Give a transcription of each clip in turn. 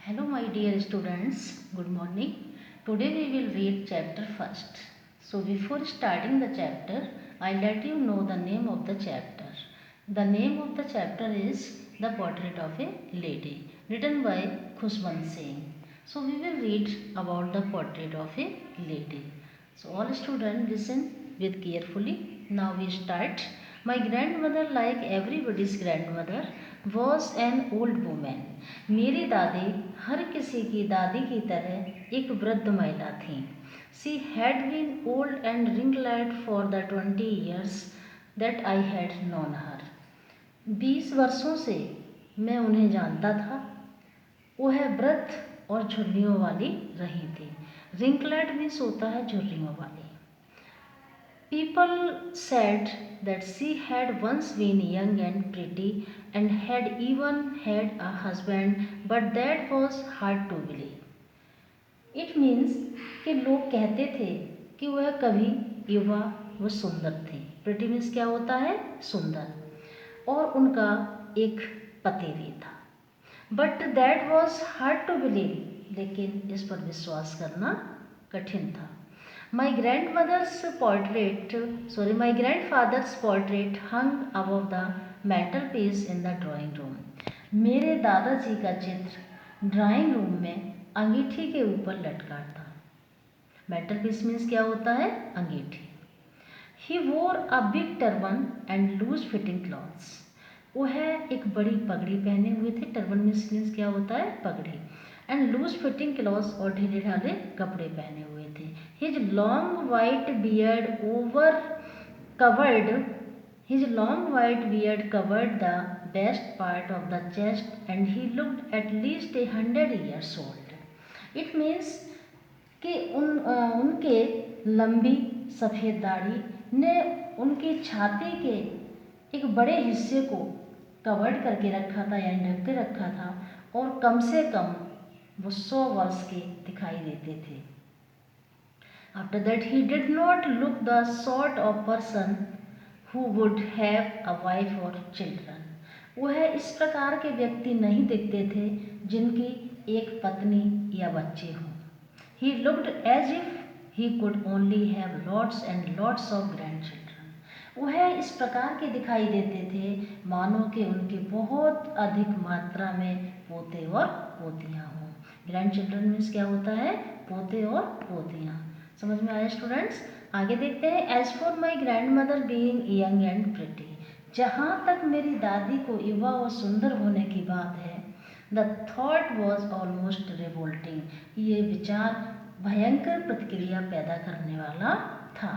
Hello my dear students, good morning. Today we will read chapter first. So before starting the chapter, I'll let you know the name of the chapter. The name of the chapter is The Portrait of a Lady, written by Khushwant Singh. So we will read about the portrait of a lady. So all students listen with carefully. Now we start. My grandmother, like everybody's grandmother, was an old woman. मेरी दादी हर किसी की दादी की तरह एक वृद्ध महिला थी. She had been old and wrinkled for the 20 years that I had known her. 20 वर्षों से मैं उन्हें जानता था. वह वृद्ध और झुर्रियों वाली रही थी. रिंकलेट मीन्स होता है झुर्रियों वाली. People said that she had once been young and pretty and had even had a husband, but that was hard to believe. It means कि लोग कहते थे कि वह कभी युवा व सुंदर थी. प्रिटी मीन्स क्या होता है? सुंदर. और उनका एक पति भी था. But that was hard to believe. लेकिन इस पर विश्वास करना कठिन था. My grandfather's portrait hung above the mantelpiece in the drawing room. मेरे दादाजी का चित्र ड्राइंग रूम में अंगीठी के ऊपर लटका था. mantelpiece मीन्स क्या होता है? अंगीठी. He wore a big turban and loose fitting clothes. वह एक बड़ी पगड़ी पहने हुए थे. टर्बन मीन्स क्या होता है? पगड़ी. एंड लूज फिटिंग क्लॉथ्स और ढीले ढाले कपड़े पहने हुए थे. His long white beard covered the best part of the chest and he looked at least 100 years old. It means कि उनके लंबी सफ़ेद दाढ़ी ने उनकी छाती के एक बड़े हिस्से को कवर्ड करके रखा था यानी ढक के रखा था. और कम से कम वो 100 वर्ष के दिखाई देते थे. After that he did not look the sort of person who would have a wife और चिल्ड्रन. वह इस प्रकार के व्यक्ति नहीं दिखते थे जिनकी एक पत्नी या बच्चे हों. He looked as if he could only have lots and lots of grandchildren. वह इस प्रकार के दिखाई देते थे मानो कि उनके बहुत अधिक मात्रा में पोते और पोतियाँ हों. ग्रैंड चिल्ड्रन मीन्स क्या होता है? पोते और पोतियाँ. समझ में आया स्टूडेंट्स? आगे देखते हैं. As for my grandmother being young and pretty. जहाँ तक मेरी दादी को युवा और सुंदर होने की बात है, the thought was almost revolting. ये विचार भयंकर प्रतिक्रिया पैदा करने वाला था.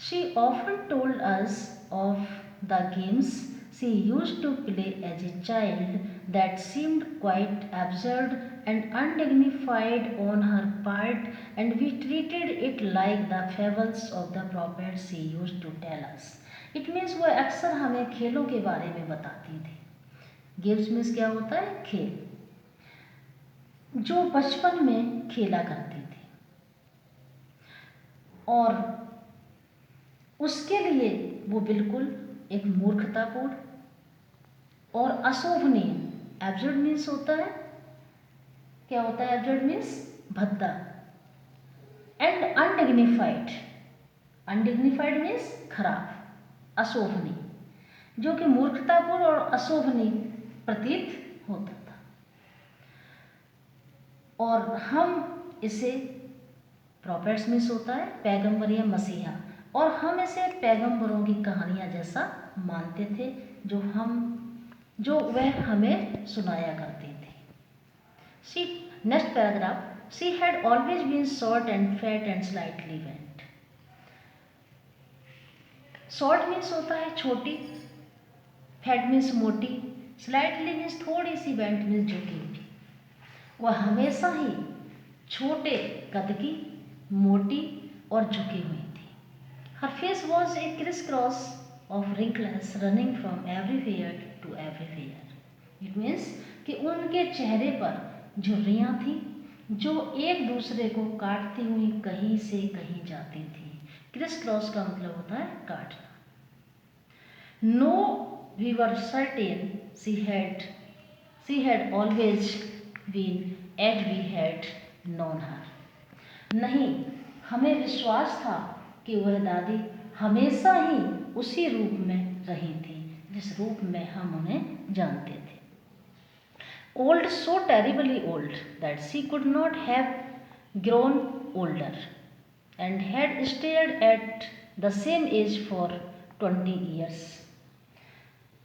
She often told us of the games she used to play as a child that seemed quite absurd and undignified on her part, and we treated it like the fables of the prophets she used to tell us. It means वह अक्सर हमें खेलों के बारे में बताती थी. Games means क्या होता है? खेल. जो बचपन में खेला करती थी और उसके लिए वो बिल्कुल एक मूर्खतापूर्ण और अशोभनीय. एब्सर्ड मीन्स होता है क्या होता है? एब्सर्ड मीन्स भद्दा. And undignified. अनडिग्निफाइड मीन्स खराब, अशोभनीय, जो कि मूर्खतापूर्ण और अशोभनीय प्रतीत होता था. और हम इसे प्रॉफेट्स मीन्स होता है पैगंबर या मसीहा, और हम इसे पैगंबरों की कहानियाँ जैसा मानते थे जो वह हमें सुनाया करते थे. Next paragraph. She had always been short and fat and slightly bent. Short means होता है छोटी, फैट मीन्स मोटी, स्लाइटली मीन्स थोड़ी सी, बेंट मीन्स झुकी हुई. वह हमेशा ही छोटे कद की, मोटी और झुकी हुई थी. Her face was a criss cross of wrinkles running from everywhere to everywhere. It means कि उनके चेहरे पर झुर्रियाँ थी जो एक दूसरे को काटती हुई कहीं से कहीं जाती थी. क्रिस क्रॉस का मतलब होता है काटना. No, we were certain she had always been as we had known her. नहीं, हमें विश्वास था कि वह दादी हमेशा ही उसी रूप में रही थी जिस रूप में हम उन्हें जानते थे. Old, so terribly old that she could not have grown older and had stayed at the same age for 20 years.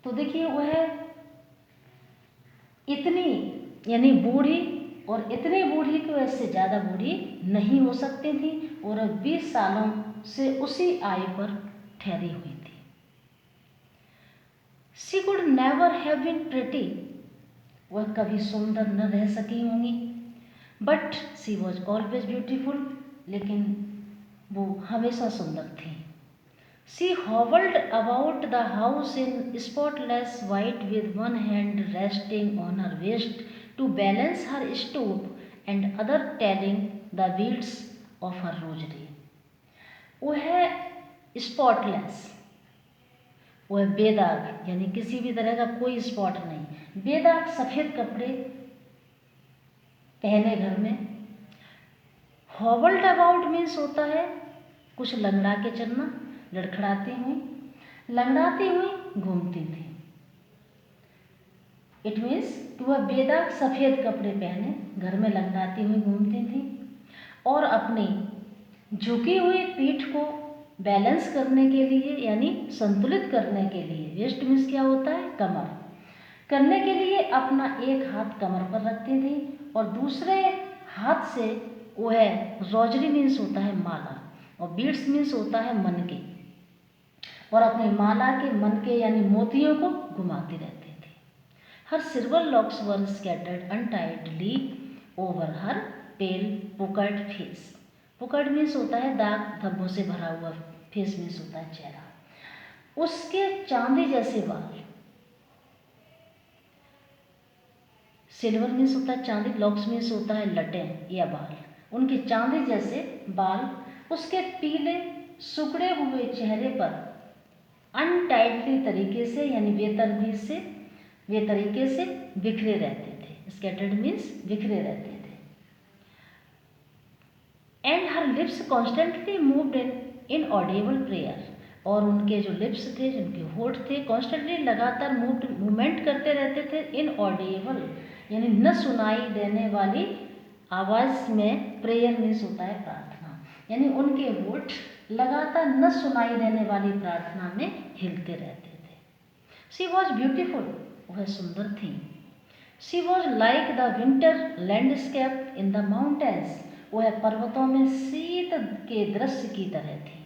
तो देखिए वह इतनी यानी बूढ़ी और इतनी बूढ़ी कि वह इससे ज़्यादा बूढ़ी नहीं हो सकती थी और 20 सालों से उसी आयु पर ठहरी हुई थी. She could never have been pretty. वह कभी सुंदर न रह सकी होंगी. But she was always beautiful. लेकिन वो हमेशा सुंदर थी. She howled about the house in spotless white with one hand resting on her waist to balance her stoop and other telling the beads of her rosary. वह spotless, वह बेदाग यानी किसी भी तरह का कोई स्पॉट नहीं, बेदाग सफ़ेद कपड़े पहने घर में. हॉवल्ड अबाउट मीन्स होता है कुछ लंगड़ा के चलना, लड़खड़ाती हुई घूमती थी. इट मीन्स कि वह बेदाग सफ़ेद कपड़े पहने घर में लंगड़ाती हुई घूमती थी और अपनी झुकी हुई पीठ को बैलेंस करने के लिए यानी संतुलित करने के लिए, वेस्ट मीन्स क्या होता है कमर, करने के लिए अपना एक हाथ कमर पर रखती थी और दूसरे हाथ से वह रोजरी मीन्स होता है माला और बीड्स मीन्स होता है मनके, और अपनी माला के मनके यानी मोतियों को घुमाती रहती थी. हर सिल्वर लॉक्स वर स्कैटर्ड अनटाइडली ओवर हर पेल पुकर्ड फेस. पुकर्ड मीन्स होता है दाग धब्बों से भरा हुआ, फेस मीन्स होता है चेहरा. उसके चांदी जैसे बाल, सिल्वर मीन्स होता है चांदी, लॉक्स मीन्स होता है लटें या बाल, उनके चांदी जैसे बाल उसके पीले सुकड़े हुए चेहरे पर अनटाइडली तरीके से यानी वे तरीके से बिखरे रहते थे. स्कैटर्ड मीन्स बिखरे रहते थे. And her lips constantly moved in Audible prayer. और उनके जो लिप्स थे, जिनके होठ थे, कॉन्स्टेंटली लगातार मूवमेंट करते रहते थे. इन ऑडिबल यानी न सुनाई देने वाली आवाज़ में, प्रेयर मीन्स होता है प्रार्थना, यानी उनके होठ लगातार न सुनाई देने वाली प्रार्थना में हिलते रहते थे. शी वॉज ब्यूटीफुल, वह सुंदर थी. She was like the winter landscape in the mountains. वह पर्वतों में शीत के दृश्य की तरह थी.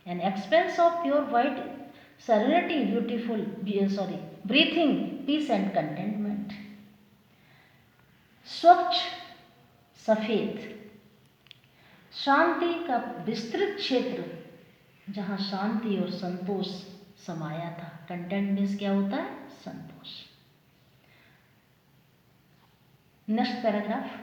An expanse of pure white serenity beautiful breathing peace and contentment. स्वच्छ सफ़ेद शांति का विस्तृत क्षेत्र जहाँ शांति और संतोष समाया था. कंटेंट मीन्स क्या होता है संतोष. Next paragraph.